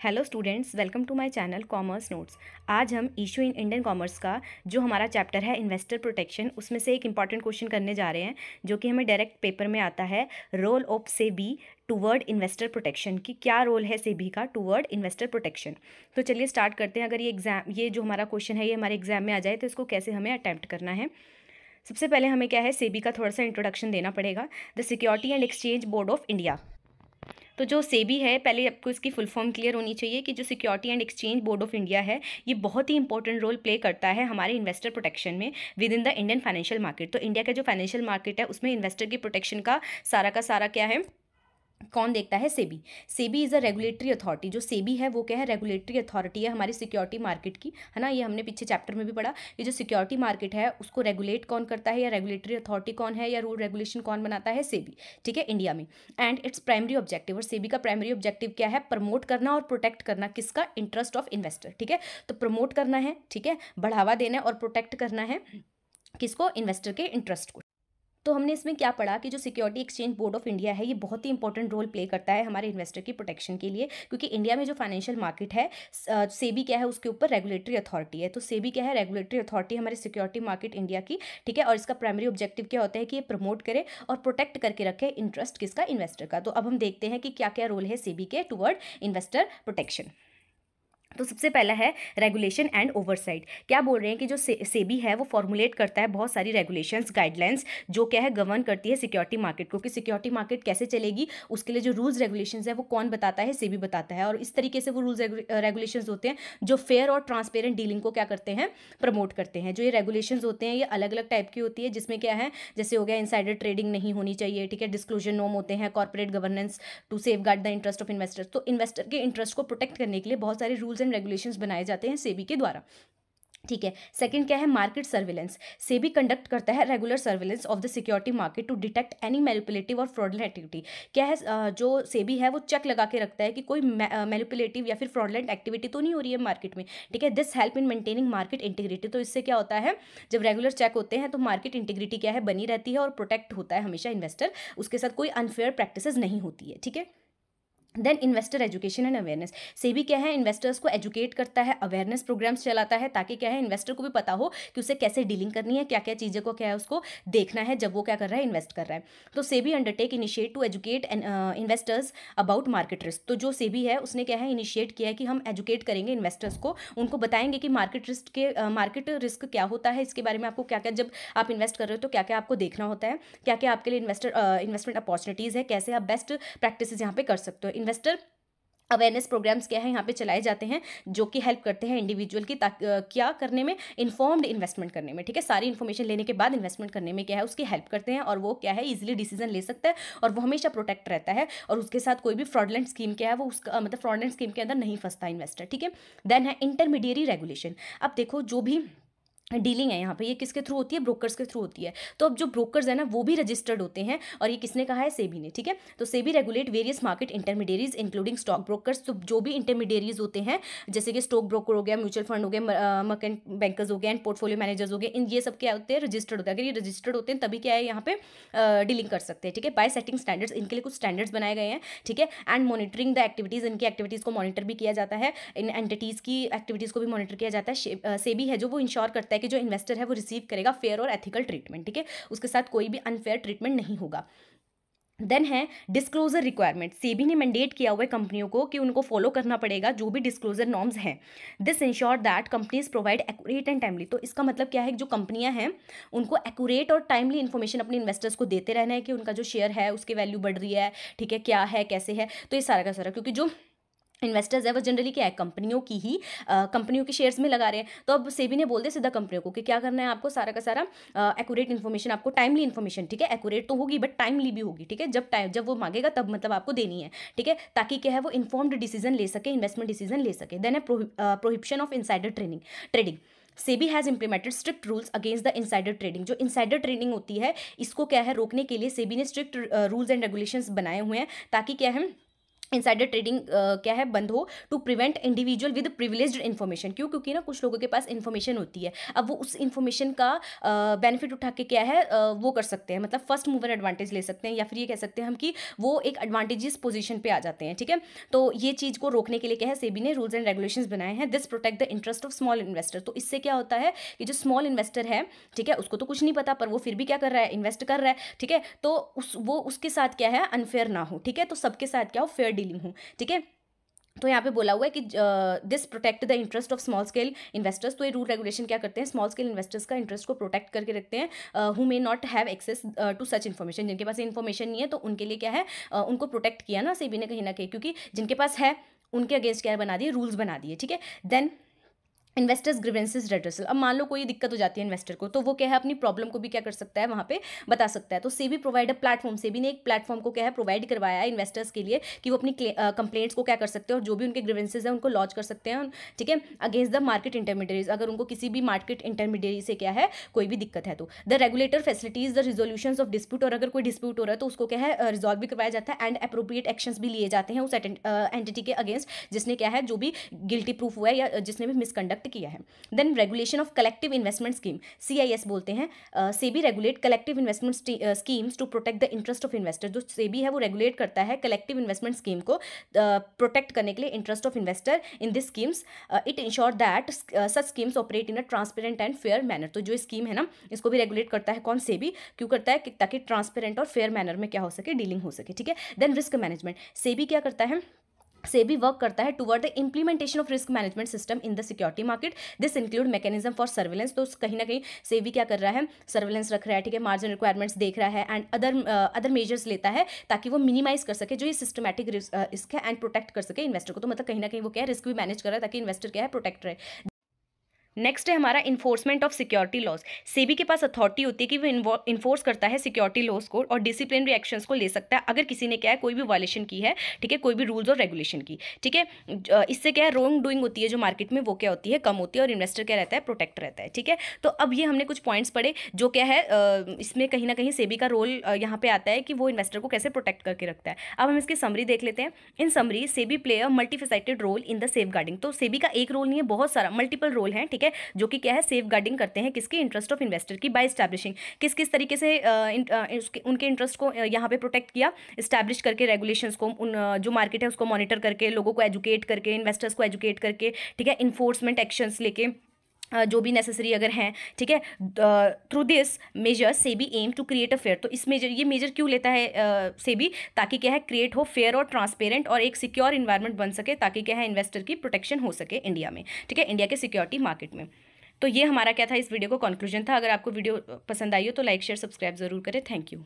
Hello students, welcome to my channel commerce notes. आज हम issue in Indian commerce का जो हमारा चैप्टर है इन्वेस्टर प्रोटेक्शन, उसमें से एक इंपॉर्टेंट क्वेश्चन करने जा रहे हैं जो कि हमें डायरेक्ट पेपर में आता है। Role of SEBI toward investor protection, की क्या रोल है सेबी का टूवर्ड इन्वेस्टर प्रोटेक्शन। तो चलिए स्टार्ट करते हैं। अगर ये जो हमारा क्वेश्चन है ये हमारे एग्जाम में आ जाए तो इसको कैसे हमें अटैम्प्ट करना है। सबसे पहले हमें क्या है, सेबी का थोड़ा सा इंट्रोडक्शन देना पड़ेगा। The security and exchange board of India. तो जो सेबी है, पहले आपको इसकी फुल फॉर्म क्लियर होनी चाहिए कि जो security and exchange board of India है ये बहुत ही इंपॉर्टेंट रोल प्ले करता है हमारे इन्वेस्टर प्रोटेक्शन में with in the Indian financial market. तो इंडिया का जो फाइनेंशियल मार्केट है उसमें इन्वेस्टर की प्रोटेक्शन का सारा क्या है, कौन देखता है? SEBI. SEBI is a regulatory authority. जो सेबी है वो क्या है, रेगुलेटरी अथॉरिटी है हमारी सिक्योरिटी मार्केट की, है ना। ये हमने पीछे चैप्टर में भी पढ़ा। ये जो सिक्योरिटी मार्केट है उसको रेगुलेट कौन करता है, या रेगुलेटरी अथॉरिटी कौन है, या रूल रेगुलेशन कौन बनाता है? सेबी, ठीक है, इंडिया में। एंड इट्स प्राइमरी ऑब्जेक्टिव, और सेबी का प्राइमरी ऑब्जेक्टिव क्या है? प्रमोट करना और प्रोटेक्ट करना किसका? इंटरेस्ट ऑफ इन्वेस्टर, ठीक है। तो प्रमोट करना है, ठीक है, बढ़ावा देना है, और प्रोटेक्ट करना है किसको? इन्वेस्टर के इंटरेस्ट को। तो हमने इसमें क्या पढ़ा कि जो security exchange board of India है ये बहुत ही इंपॉर्टेंट रोल प्ले करता है हमारे इन्वेस्टर की प्रोटेक्शन के लिए, क्योंकि इंडिया में जो फाइनेंशियल मार्केट है सेबी क्या है, उसके ऊपर रेगुलेटरी अथॉरिटी है। तो सेबी क्या है, रेगुलेटरी अथॉरिटी हमारी सिक्योरिटी मार्केट इंडिया की, ठीक है। और इसका प्राइमरी ऑब्जेक्टिव क्या होता है कि ये प्रमोट करे और प्रोटेक्ट करके रखे इंटरेस्ट किसका? इन्वेस्टर का। तो अब हम देखते हैं कि क्या क्या रोल है सेबी के टुवर्ड इन्वेस्टर प्रोटेक्शन। तो सबसे पहला है रेगुलेशन एंड ओवरसाइट। क्या बोल रहे हैं कि जो सेबी है वो फॉर्मुलेट करता है बहुत सारी रेगुलेशंस, गाइडलाइंस जो क्या है गवर्न करती है सिक्योरिटी मार्केट को, कि सिक्योरिटी मार्केट कैसे चलेगी उसके लिए जो रूल्स रेगुलेशंस है वो कौन बताता है? सेबी बताता है। और इस तरीके से वो रूल्स रेगुलेशंस होते हैं जो फेयर और ट्रांसपेरेंट डीलिंग को क्या करते हैं? प्रमोट करते हैं। जो ये रेगुलेशंस होते हैं ये अलग अलग टाइप की होती है, जिसमें क्या है, जैसे हो गया इनसाइडर ट्रेडिंग नहीं होनी चाहिए, ठीक है, डिस्क्लोजर नॉर्म होते हैं, corporate governance to safeguard the interest of investors. तो इन्वेस्टर के इंटरेस्ट को प्रोटेक्ट करने के लिए बहुत सारे रूल्स एंड रेगुलेशंस बनाए जाते हैं सेबी के द्वारा, ठीक है। सेकंड क्या है, मार्केट सर्विलेंस। सेबी कंडक्ट करता है regular surveillance of the security market to detect any manipulative और फ्रॉडलेंट एक्टिविटी। क्या है, जो सेबी है वो चेक लगा के रखता है कि कोई मैनिपुलेटिव या फिर फ्रॉडलेंट एक्टिविटी तो नहीं हो रही है मार्केट में, ठीक है। This help in maintaining market integrity. तो इससे क्या होता है, जब रेगुलर चेक होते हैं तो मार्केट इंटीग्रिटी क्या है, बनी रहती है और प्रोटेक्ट होता है हमेशा इन्वेस्टर, उसके साथ कोई अनफेयर प्रैक्टिसेस नहीं होती है, ठीक है। Then investor education and awareness. SEBI क्या है, इन्वेस्टर्स को एजुकेट करता है, अवेयरनेस प्रोग्राम्स चलाता है, ताकि क्या है, इन्वेस्टर को भी पता हो कि उसे कैसे डीलिंग करनी है, क्या क्या चीज़ें को क्या है उसको देखना है जब वो क्या कर रहा है, इन्वेस्ट कर रहा है। तो SEBI undertake initiate to educate investors about market risk. तो जो सेबी है उसने क्या है, इनिशिएट किया है कि हम एजुकेट करेंगे इन्वेस्टर्स को, उनको बताएंगे कि मार्केट रिस्क क्या होता है, इसके बारे में आपको क्या क्या, जब आप इन्वेस्ट कर रहे हो तो क्या क्या आपको देखना होता है, क्या क्या आपके लिए इन्वेस्टमेंट अपॉर्चुनिटीज़ है, कैसे आप बेस्ट प्रैक्टिसेस यहाँ पे कर सकते हो। इन्वेस्टर अवेयरनेस प्रोग्राम्स क्या है यहाँ पे चलाए जाते हैं जो कि हेल्प करते हैं इंडिविजुअल की क्या करने में, इन्फॉर्म्ड इन्वेस्टमेंट करने में, ठीक है। सारी इन्फॉर्मेशन लेने के बाद इन्वेस्टमेंट करने में क्या है, उसकी हेल्प करते हैं, और वो क्या है, इजीली डिसीजन ले सकता है, और वो हमेशा प्रोटेक्ट रहता है, और उसके साथ कोई भी फ्रॉडलेंट स्कीम क्या है वो उसका मतलब फ्रॉडलेंट स्कीम के अंदर नहीं फंसता इन्वेस्टर, ठीक है। देन है इंटरमीडिएरी रेगुलेशन। अब देखो जो भी डीलिंग है यहाँ पे ये किसके थ्रू होती है, ब्रोकर्स के थ्रू होती है। तो अब जो ब्रोकर्स है ना वो भी रजिस्टर्ड होते हैं, और ये किसने कहा है, सेबी ने, ठीक है। तो SEBI regulate various market intermediaries including stock brokers. तो जो भी इंटरमीडियरीज होते हैं जैसे कि स्टॉक ब्रोकर हो गया, म्यूचुअल फंड हो गया, मर्केंट बैंकर्स हो गए, एंड पोर्टफोलियो मैनेजर्स हो गए, इन ये सब क्या होते हैं, रजिस्टर्ड होते हैं। अगर ये रजिस्टर्ड होते हैं तभी क्या है यहाँ पे डीलिंग कर सकते हैं, ठीक है। बाय सेटिंग स्टैंडर्ड्स, इनके लिए कुछ स्टैंडर्ड्स बनाए गए हैं, ठीक है। एंड मॉनिटरिंग द एक्टिविटीज़, इनकी एक्टिविटीज़ को मॉनिटर भी किया जाता है, इन एंटिटीज़ की एक्टिविटीज़ को भी मॉनिटर किया जाता है। सेबी है जो वो इंश्योर करता है कि जो इन्वेस्टर है वो रिसीव करेगा फेयर और एथिकल ट्रीटमेंट, ठीक है, उसके साथ कोई भी अनफेयर ट्रीटमेंट नहीं होगा। देन है डिस्क्लोजर रिक्वायरमेंट। सेबी ने मैंडेट किया हुआ है कंपनियों को कि उनको फॉलो करना पड़ेगा जो भी डिस्क्लोजर नॉर्म्स हैं। This ensure that companies provide accurate and timely. तो इसका मतलब क्या है, जो कंपनियां हैं उनको एक्यूरेट और टाइमली इन्फॉर्मेशन अपने इन्वेस्टर्स को देते रहना है कि उनका जो शेयर है उसकी वैल्यू बढ़ रही है, ठीक है, क्या है, कैसे है। तो ये सारा का सारा, क्योंकि जो इन्वेस्टर्स है वो जनरली क्या है, कंपनियों के शेयर्स में लगा रहे हैं। तो अब सेबी ने बोल दिया सीधा कंपनियों को कि क्या करना है, आपको सारा का सारा एक्यूरेट इन्फॉर्मेशन, आपको टाइमली इन्फॉर्मेशन, ठीक है, एक्यूरेट तो होगी बट टाइमली भी होगी, ठीक है। जब वो मांगेगा तब मतलब आपको देनी है, ठीक है, ताकि क्या है वो इन्फॉर्म्ड डिसीजन ले सके, इन्वेस्टमेंट डिसीजन ले सके। देन है prohibition of insider trading. SEBI has implemented strict rules against the insider trading. जो इनसाइडर ट्रेडिंग होती है इसको क्या है रोकने के लिए सेबी ने स्ट्रिक्ट रूल्स एंड रेगुलेशंस बनाए हुए हैं, ताकि क्या है इनसाइडर ट्रेडिंग क्या है, बंद हो, to prevent individual with privileged information. क्यों? क्योंकि ना कुछ लोगों के पास इन्फॉर्मेशन होती है, अब वो उस इन्फॉर्मेशन का बेनिफिट उठा के क्या है वो कर सकते हैं, मतलब फर्स्ट मूवर एडवांटेज ले सकते हैं, या फिर ये कह सकते हैं हम कि वो एक एडवांटेजियस पोजीशन पे आ जाते हैं। ठीक है, तो ये चीज़ को रोकने के लिए क्या है, सेबी ने रूल्स एंड रेगुलेशंस बनाए हैं। This protect the interest of small investor. तो इससे क्या होता है कि जो स्मॉल इन्वेस्टर है, ठीक है, उसको तो कुछ नहीं पता, पर वो फिर भी क्या कर रहा है, इन्वेस्ट कर रहा है। ठीक है, तो वो उसके साथ क्या है, अनफेयर ना हो। ठीक है, तो सबके साथ क्या हो, फेयर डीलिंग हो। ठीक है, तो यहाँ पे बोला हुआ है कि this protect the interest of small scale investors. तो ये रूल रेगुलेशन क्या करते हैं, स्मॉल स्केल इन्वेस्टर्स का इंटरेस्ट को प्रोटेक्ट करके रखते हैं, who may not have access to such information. जिनके पास इन्फॉर्मेशन नहीं है तो उनके लिए क्या है, उनको प्रोटेक्ट किया ना सेबी ने कहीं ना कहीं, क्योंकि जिनके पास है उनके अगेंस्ट क्या बना दिए, रूल्स बना दिए। ठीक है, देन इन्वेस्टर्स ग्रीवेंसेस रेड्रेसल। अब मान लो कोई दिक्कत हो जाती है इन्वेस्टर को, तो वो क्या है, अपनी प्रॉब्लम को भी क्या कर सकता है, वहाँ पे बता सकता है। तो SEBI provide a platform, SEBI ने एक प्लेटफॉर्म को क्या है, प्रोवाइड करवाया है इन्वेस्टर्स के लिए कि वो अपनी कंप्लेंट्स को क्या कर सकते हैं, और जो भी उनके ग्रीवेंसेज है उनको लॉन्च कर सकते हैं। ठीक है, अगेंस्ट द मार्केट इंटरमीडियरीज, अगर उनको किसी भी मार्केट इंटरमीडियरी से क्या है, कोई भी दिक्कत है तो। The regulator facilities the resolution of dispute, और अगर कोई डिस्प्यूट हो रहा है तो उसको क्या है, रिजॉल्व भी करवाया जाता है, एंड अप्रोप्रिएट एक्शंस भी लिए जाते हैं उस एंटिटी के अगेंस्ट जिसने क्या है, जो भी गिल्टी प्रूफ हुआ है या जिसने भी मिसकंडक्ट किया है। Then regulation of collective investment scheme, CIS बोलते हैं। SEBI regulate collective investment schemes to protect the interest of investor. जो सेबी है वो रेगुलेट करता है कलेक्टिव इन्वेस्टमेंट स्कीम को प्रोटेक्ट करने के लिए interest of investor in this schemes. It ensure that such schemes operate in a transparent and fair manner. तो जो स्कीम है ना, इसको भी रेगुलेट करता है कौन, सेबी। क्यों करता है, ताकि ट्रांसपेरेंट और फेयर मैनर में क्या हो सके, डीलिंग हो सके। ठीक है, देन रिस्क मैनेजमेंट, सेबी क्या करता है, सेबी वर्क करता है toward the implementation of risk management system in the security market. This include mechanism for surveillance. तो कहीं ना कहीं सेबी क्या कर रहा है, सर्वेलेंस रख रहा है। ठीक है, मार्जिन रिक्वायरमेंट्स देख रहा है, एंड अदर मेजर्स लेता है ताकि वो मिनिमाइज कर सके जो ये सिस्टमैटिक रिस्क है, एंड प्रोटेक्ट कर सके इन्वेस्टर को। तो मतलब कहीं ना कहीं वो क्या है, रिस्क भी मैनेज कर रहा है ताकि इन्वेस्टर क्या है, प्रोटेक्ट रहे। नेक्स्ट है हमारा enforcement of security laws. SEBI के पास अथॉरिटी होती है कि वो इन्फोर्स करता है सिक्योरिटी लॉज को, और डिसिप्लिनरी एक्शंस को ले सकता है अगर किसी ने क्या है, कोई भी वायलेशन की है। ठीक है, कोई भी रूल्स और रेगुलेशन की। ठीक है, इससे क्या है, रॉन्ग डूइंग होती है जो मार्केट में, वो क्या होती है, कम होती है, और इन्वेस्टर क्या रहता है, प्रोटेक्ट रहता है। ठीक है, तो अब ये हमने कुछ पॉइंट्स पढ़े जो क्या है, इसमें कहीं ना कहीं सेबी का रोल यहाँ पे आता है कि वो इन्वेस्टर को कैसे प्रोटेक्ट करके रखता है। अब हम इसकी समरी देख लेते हैं। In summary, SEBI play a multifaceted role in the safeguarding. तो सेबी का एक रोल नहीं है, बहुत सारा मल्टीपल रोल है। ठीक है, जो कि क्या है, सेफ गार्डिंग करते हैं किसकी, इंटरेस्ट ऑफ इन्वेस्टर की, बाय स्टैब्लिशिंग, किस किस तरीके से उनके इंटरेस्ट को यहाँ पे प्रोटेक्ट किया, स्टैब्लिश करके रेगुलेशंस को, जो मार्केट है उसको मॉनिटर करके, लोगों को एजुकेट करके, इन्वेस्टर्स को एजुकेट करके। ठीक है, इन्फोर्समेंट एक्शंस लेके जो भी नेसेसरी अगर हैं। ठीक है, through this measure SEBI aim to create a fair. तो इस मेजर, ये मेजर क्यों लेता है सेबी, ताकि क्या है, क्रिएट हो फेयर और ट्रांसपेरेंट और एक सिक्योर इन्वायरमेंट बन सके, ताकि क्या है, इन्वेस्टर की प्रोटेक्शन हो सके इंडिया में। ठीक है, इंडिया के सिक्योरिटी मार्केट में। तो ये हमारा क्या था, इस वीडियो को कंक्लूजन था। अगर आपको वीडियो पसंद आई हो तो लाइक शेयर सब्सक्राइब जरूर करें। Thank you.